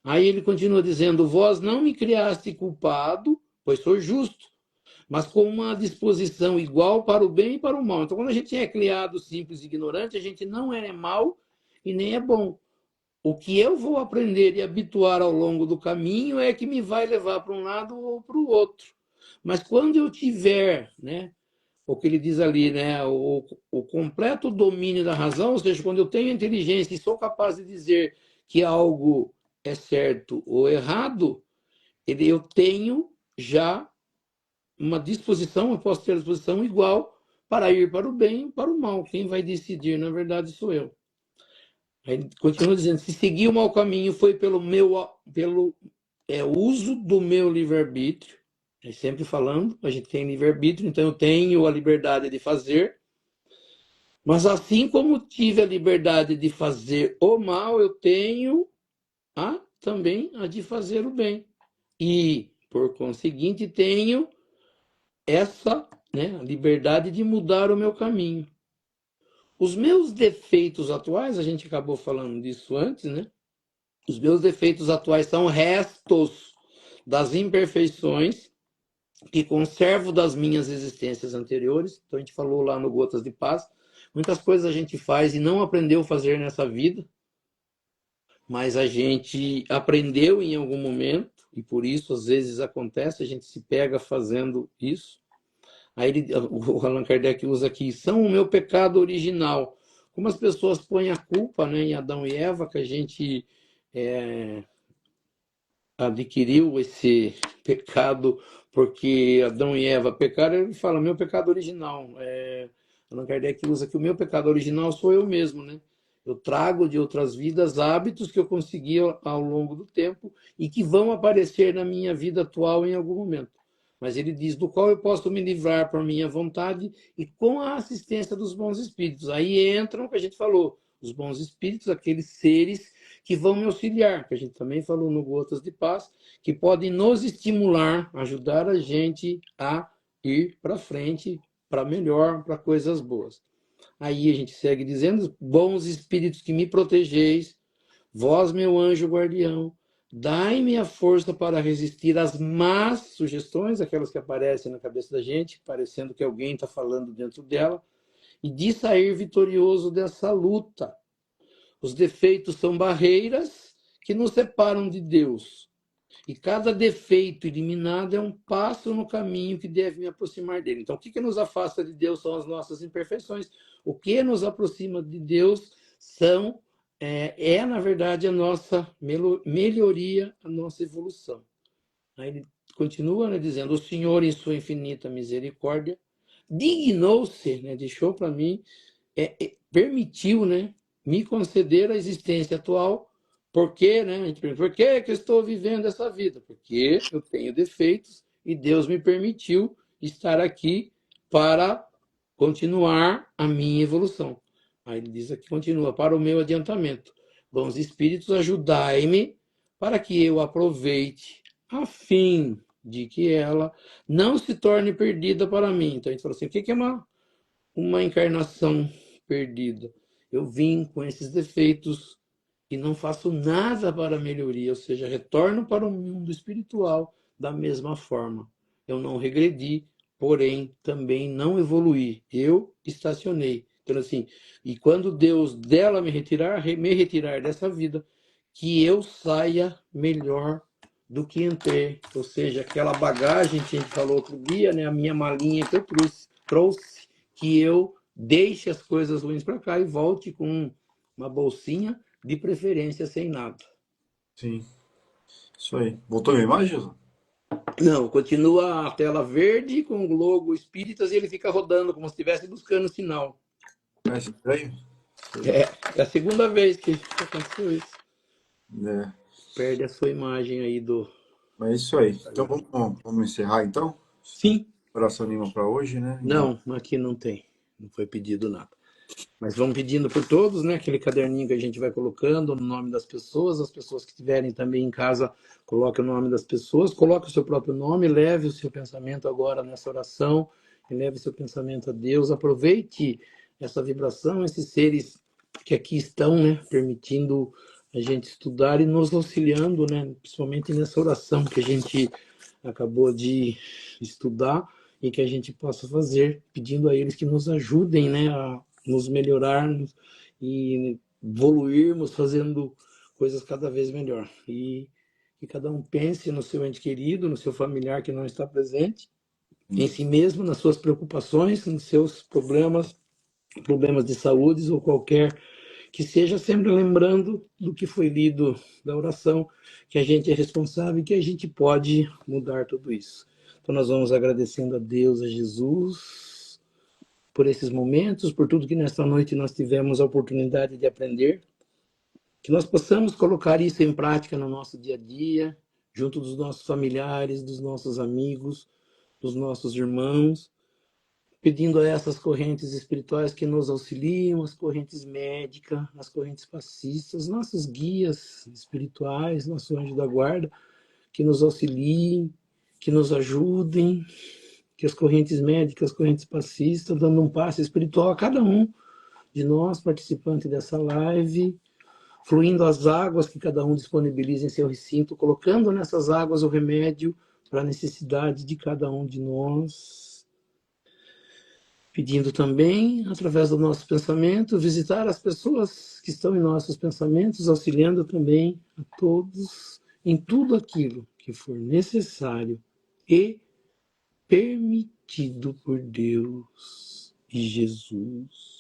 Aí ele continua dizendo: vós não me criaste culpado, pois sou justo, mas com uma disposição igual para o bem e para o mal. Então, quando a gente é criado simples e ignorante, a gente não é mal e nem é bom. O que eu vou aprender e habituar ao longo do caminho é que me vai levar para um lado ou para o outro. Mas quando eu tiver, né, o que ele diz ali, né, o completo domínio da razão, ou seja, quando eu tenho inteligência e sou capaz de dizer que algo é certo ou errado, eu tenho já uma disposição, eu posso ter a disposição igual para ir para o bem e para o mal. Quem vai decidir, na verdade, sou eu. Aí ele continua dizendo: se seguir o mau caminho foi pelo uso do meu livre-arbítrio. É sempre falando, a gente tem livre-arbítrio, então eu tenho a liberdade de fazer, mas assim como tive a liberdade de fazer o mal, eu tenho também a de fazer o bem. E, por conseguinte, tenho essa, né, liberdade de mudar o meu caminho. Os meus defeitos atuais, a gente acabou falando disso antes, né? Os meus defeitos atuais são restos das imperfeições que conservo das minhas existências anteriores. Então a gente falou lá no Gotas de Paz. Muitas coisas a gente faz e não aprendeu a fazer nessa vida, mas a gente aprendeu em algum momento, e por isso às vezes acontece, a gente se pega fazendo isso. Aí o Allan Kardec usa aqui, são o meu pecado original. Como as pessoas põem a culpa, né, em Adão e Eva, que a gente adquiriu esse pecado porque Adão e Eva pecaram, ele fala, meu pecado original. Allan Kardec usa que o meu pecado original sou eu mesmo, né? Eu trago de outras vidas hábitos que eu consegui ao longo do tempo e que vão aparecer na minha vida atual em algum momento. Mas ele diz, do qual eu posso me livrar por minha vontade e com a assistência dos bons espíritos. Aí entram o que a gente falou, os bons espíritos, aqueles seres que vão me auxiliar, que a gente também falou no Gotas de Paz, que podem nos estimular, ajudar a gente a ir para frente, para melhor, para coisas boas. Aí a gente segue dizendo, bons espíritos que me protegeis, vós, meu anjo guardião, dai-me a força para resistir às más sugestões, aquelas que aparecem na cabeça da gente, parecendo que alguém está falando dentro dela, e de sair vitorioso dessa luta. Os defeitos são barreiras que nos separam de Deus. E cada defeito eliminado é um passo no caminho que deve me aproximar dele. Então, o que nos afasta de Deus são as nossas imperfeições. O que nos aproxima de Deus na verdade, a nossa melhoria, a nossa evolução. Aí ele continua, né, dizendo, o Senhor, em sua infinita misericórdia, dignou-se, né, deixou para mim, permitiu, né, me conceder a existência atual. Por quê, né? A gente pergunta, por que eu estou vivendo essa vida? Porque eu tenho defeitos e Deus me permitiu estar aqui para continuar a minha evolução. Aí ele diz aqui, continua, para o meu adiantamento. Bons espíritos, ajudai-me para que eu aproveite a fim de que ela não se torne perdida para mim. Então a gente fala assim, o que é uma encarnação perdida? Eu vim com esses defeitos e não faço nada para a melhoria, ou seja, retorno para o mundo espiritual da mesma forma. Eu não regredi, porém também não evoluí. Eu estacionei. Então, assim, e quando Deus dela me retirar dessa vida, que eu saia melhor do que entrei. Ou seja, aquela bagagem que a gente falou outro dia, né, a minha malinha que eu trouxe que eu deixe as coisas ruins para cá e volte com uma bolsinha, de preferência sem nada. Sim, isso aí. Voltou a minha imagem, Jesus? Não, continua a tela verde com o logo Espíritas e ele fica rodando como se estivesse buscando sinal. É estranho? É a segunda vez que aconteceu isso. É, Perde a sua imagem aí do. mas é isso aí. Então vamos encerrar então? Sim. Oração nenhuma para hoje, né? Não, aqui não tem. não foi pedido nada. Mas vamos pedindo por todos, né? Aquele caderninho que a gente vai colocando o nome das pessoas, as pessoas que estiverem também em casa, coloque o nome das pessoas, coloque o seu próprio nome, leve o seu pensamento agora nessa oração, leve o seu pensamento a Deus, aproveite essa vibração, esses seres que aqui estão, né? Permitindo a gente estudar e nos auxiliando, né? Principalmente nessa oração que a gente acabou de estudar e que a gente possa fazer, pedindo a eles que nos ajudem, né, a nos melhorarmos e evoluirmos fazendo coisas cada vez melhor. E que cada um pense no seu ente querido, no seu familiar que não está presente, em si mesmo, nas suas preocupações, nos seus problemas de saúde ou qualquer que seja, sempre lembrando do que foi lido da oração, que a gente é responsável e que a gente pode mudar tudo isso. Então nós vamos agradecendo a Deus, a Jesus, por esses momentos, por tudo que nesta noite nós tivemos a oportunidade de aprender, que nós possamos colocar isso em prática no nosso dia a dia, junto dos nossos familiares, dos nossos amigos, dos nossos irmãos, pedindo a essas correntes espirituais que nos auxiliam, as correntes médicas, as correntes passistas, nossos guias espirituais, nosso anjo da guarda, que nos auxiliem, que nos ajudem, que as correntes médicas, as correntes passistas, dando um passe espiritual a cada um de nós, participantes dessa live, fluindo as águas que cada um disponibiliza em seu recinto, colocando nessas águas o remédio para a necessidade de cada um de nós, pedindo também, através do nosso pensamento, visitar as pessoas que estão em nossos pensamentos, auxiliando também a todos em tudo aquilo que for necessário e permitido por Deus e Jesus.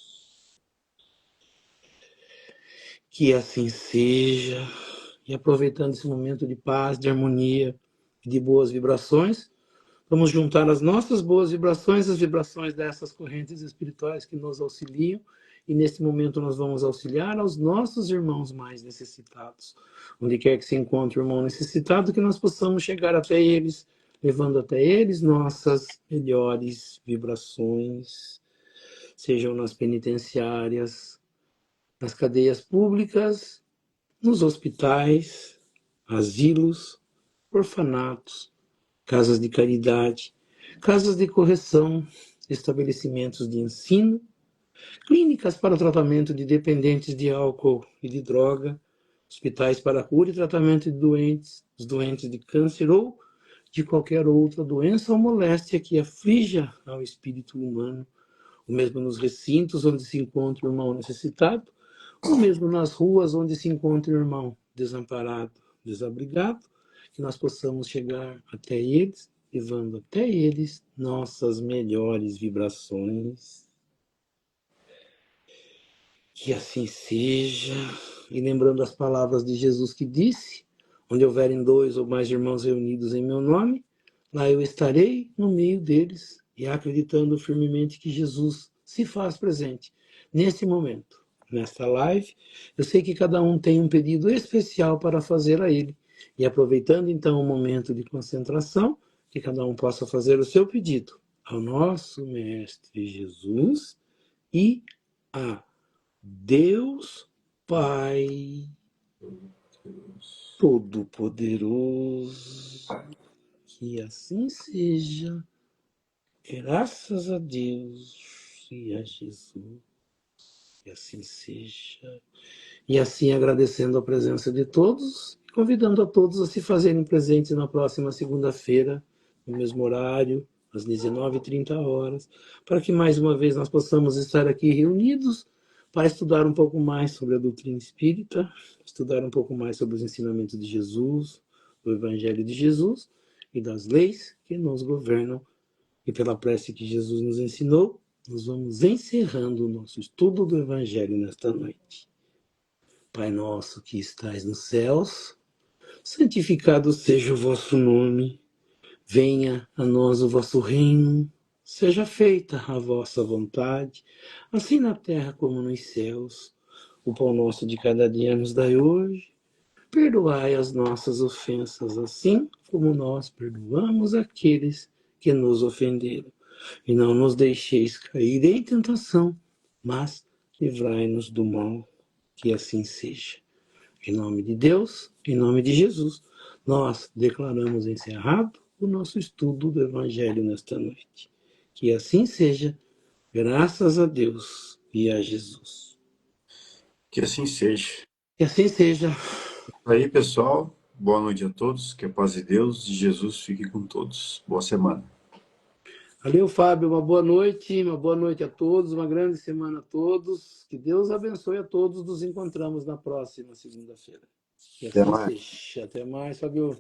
Que assim seja. E aproveitando esse momento de paz, de harmonia, de boas vibrações, vamos juntar as nossas boas vibrações, as vibrações dessas correntes espirituais que nos auxiliam, e nesse momento nós vamos auxiliar aos nossos irmãos mais necessitados. Onde quer que se encontre o irmão necessitado, que nós possamos chegar até eles, levando até eles nossas melhores vibrações, sejam nas penitenciárias, nas cadeias públicas, nos hospitais, asilos, orfanatos, casas de caridade, casas de correção, estabelecimentos de ensino, clínicas para o tratamento de dependentes de álcool e de droga, hospitais para a cura e tratamento de doentes, os doentes de câncer ou de qualquer outra doença ou moléstia que aflija ao espírito humano, ou mesmo nos recintos onde se encontra o irmão necessitado, ou mesmo nas ruas onde se encontra o irmão desamparado, desabrigado, que nós possamos chegar até eles, levando até eles nossas melhores vibrações. Que assim seja. E lembrando as palavras de Jesus que disse, onde houverem 2 ou mais irmãos reunidos em meu nome, lá eu estarei no meio deles, e acreditando firmemente que Jesus se faz presente nesse momento, nesta live. Eu sei que cada um tem um pedido especial para fazer a ele. E aproveitando então o momento de concentração, que cada um possa fazer o seu pedido ao nosso Mestre Jesus e a Deus Pai Todo-Poderoso. Que assim seja, graças a Deus e a Jesus. Que assim seja. E assim agradecendo a presença de todos, convidando a todos a se fazerem presentes na próxima segunda-feira, no mesmo horário, às 19h30, para que mais uma vez nós possamos estar aqui reunidos para estudar um pouco mais sobre a doutrina espírita, estudar um pouco mais sobre os ensinamentos de Jesus, do Evangelho de Jesus e das leis que nos governam. E pela prece que Jesus nos ensinou, nós vamos encerrando o nosso estudo do Evangelho nesta noite. Pai nosso que estais nos céus, santificado seja o vosso nome, venha a nós o vosso reino, seja feita a vossa vontade, assim na terra como nos céus. O pão nosso de cada dia nos dai hoje, perdoai as nossas ofensas, assim como nós perdoamos aqueles que nos ofenderam. e não nos deixeis cair em tentação, mas livrai-nos do mal, que assim seja. Em nome de Deus, em nome de Jesus, nós declaramos encerrado o nosso estudo do Evangelho nesta noite. Que assim seja, graças a Deus e a Jesus. Que assim seja. Que assim seja. Aí, pessoal, boa noite a todos. Que a paz de Deus e de Jesus fique com todos. Boa semana. Valeu, Fábio. Uma boa noite a todos, uma grande semana a todos. Que Deus abençoe a todos. Nos encontramos na próxima segunda-feira. Que Até assim mais. seja. Até mais, Fábio.